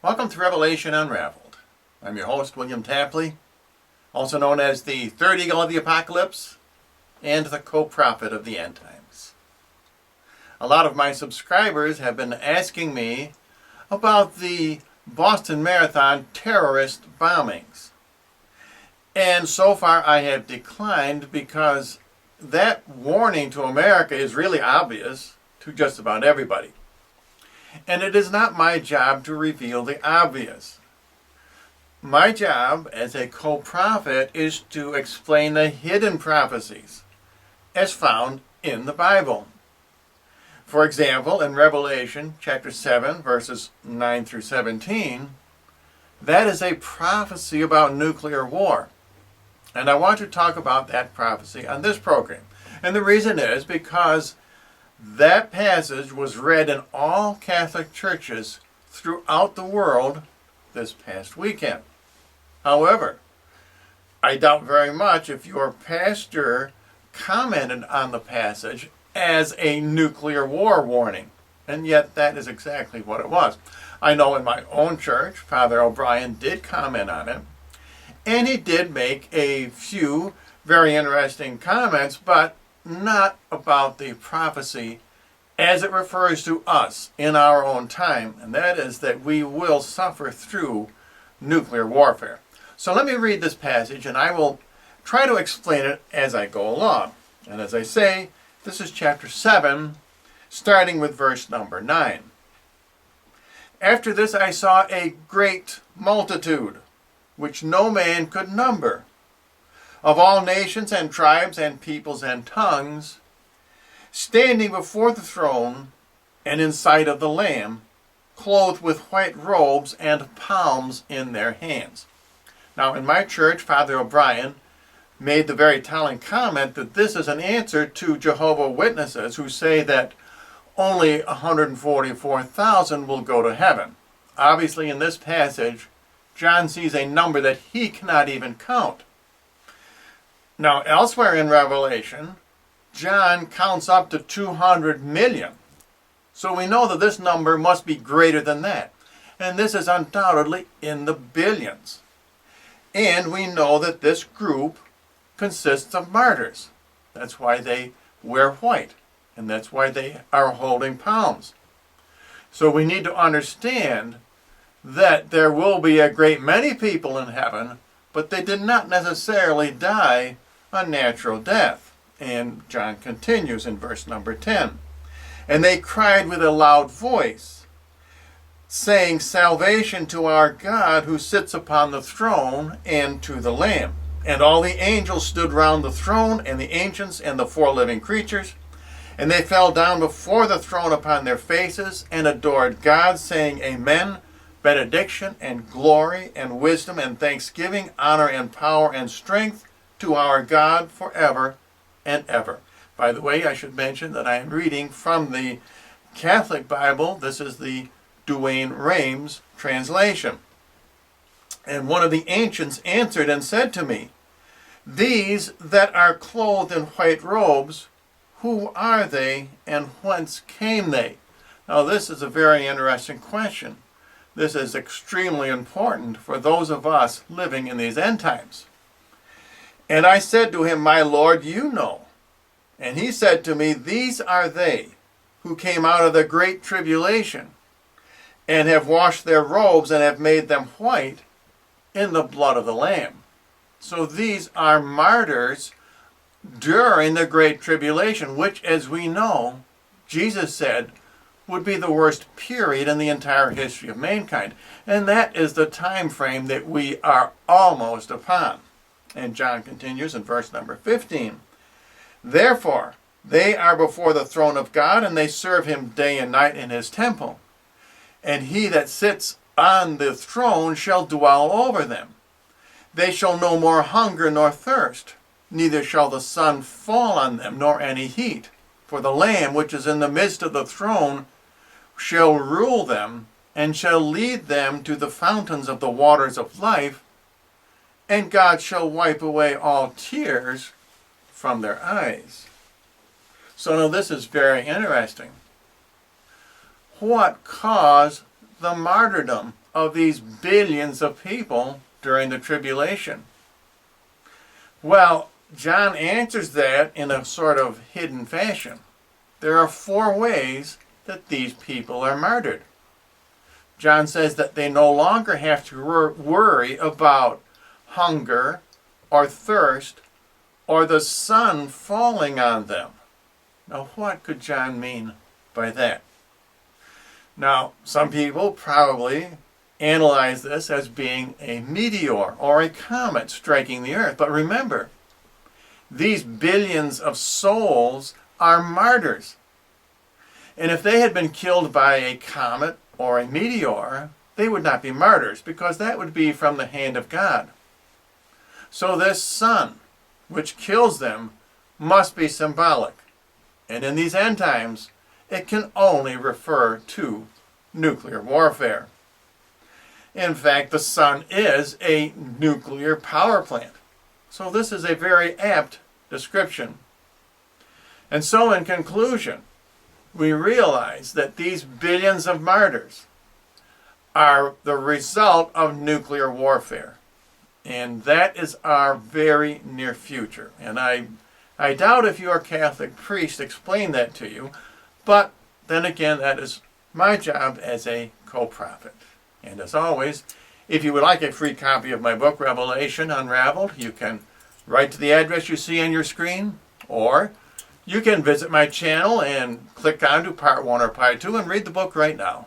Welcome to Revelation Unraveled. I'm your host, William Tapley, also known as the third eagle of the apocalypse and the co-prophet of the end times. A lot of my subscribers have been asking me about the Boston Marathon terrorist bombings. And so far I have declined because that warning to America is really obvious to just about everybody. And it is not my job to reveal the obvious. My job as a co-prophet is to explain the hidden prophecies as found in the Bible. For example, in Revelation chapter 7, verses 9 through 17, that is a prophecy about nuclear war. And I want to talk about that prophecy on this program. And the reason is because that passage was read in all Catholic churches throughout the world this past weekend. However, I doubt very much if your pastor commented on the passage as a nuclear war warning. And yet that is exactly what it was. I know in my own church, Father O'Brien did comment on it. And he did make a few very interesting comments, but not about the prophecy as it refers to us in our own time, and that is that we will suffer through nuclear warfare. So let me read this passage, and I will try to explain it as I go along. And as I say, this is chapter 7, starting with verse number 9. After this I saw a great multitude, which no man could number, of all nations and tribes and peoples and tongues, standing before the throne and in sight of the Lamb, clothed with white robes and palms in their hands. Now in my church, Father O'Brien made the very telling comment that this is an answer to Jehovah's Witnesses who say that only 144,000 will go to heaven. Obviously in this passage, John sees a number that he cannot even count. Now, elsewhere in Revelation, John counts up to 200 million. So we know that this number must be greater than that. And this is undoubtedly in the billions. And we know that this group consists of martyrs. That's why they wear white. And that's why they are holding palms. So we need to understand that there will be a great many people in heaven, but they did not necessarily die a natural death. And John continues in verse number 10. And they cried with a loud voice, saying, Salvation to our God who sits upon the throne and to the Lamb. And all the angels stood round the throne, and the ancients and the four living creatures. And they fell down before the throne upon their faces, and adored God, saying, Amen. Benediction and glory and wisdom and thanksgiving, honor and power and strength to our God forever and ever. By the way, I should mention that I am reading from the Catholic Bible. This is the Duane Reims translation. And one of the ancients answered and said to me, These that are clothed in white robes, who are they and whence came they? Now this is a very interesting question. This is extremely important for those of us living in these end times. And I said to him, My Lord, you know. And he said to me, These are they who came out of the Great Tribulation and have washed their robes and have made them white in the blood of the Lamb. So these are martyrs during the Great Tribulation, which, as we know, Jesus said would be the worst period in the entire history of mankind. And that is the time frame that we are almost upon. And John continues in verse number 15. Therefore, they are before the throne of God, and they serve him day and night in his temple. And he that sits on the throne shall dwell over them. They shall no more hunger nor thirst, neither shall the sun fall on them, nor any heat. For the Lamb which is in the midst of the throne shall rule them, and shall lead them to the fountains of the waters of life, and God shall wipe away all tears from their eyes. So now this is very interesting. What caused the martyrdom of these billions of people during the tribulation? Well, John answers that in a sort of hidden fashion. There are 4 ways that these people are martyred. John says that they no longer have to worry about hunger or thirst or the sun falling on them. Now, what could John mean by that? Now, some people probably analyze this as being a meteor or a comet striking the earth. But remember, these billions of souls are martyrs. And if they had been killed by a comet or a meteor, they would not be martyrs, because that would be from the hand of God. So this sun, which kills them, must be symbolic. And in these end times, it can only refer to nuclear warfare. In fact, the sun is a nuclear power plant. So this is a very apt description. And so in conclusion, we realize that these billions of martyrs are the result of nuclear warfare. And that is our very near future. And I doubt if your Catholic priest explained that to you, but then again, that is my job as a co-prophet. And as always, if you would like a free copy of my book, Revelation Unraveled, you can write to the address you see on your screen, or you can visit my channel and click on to part 1 or part 2 and read the book right now.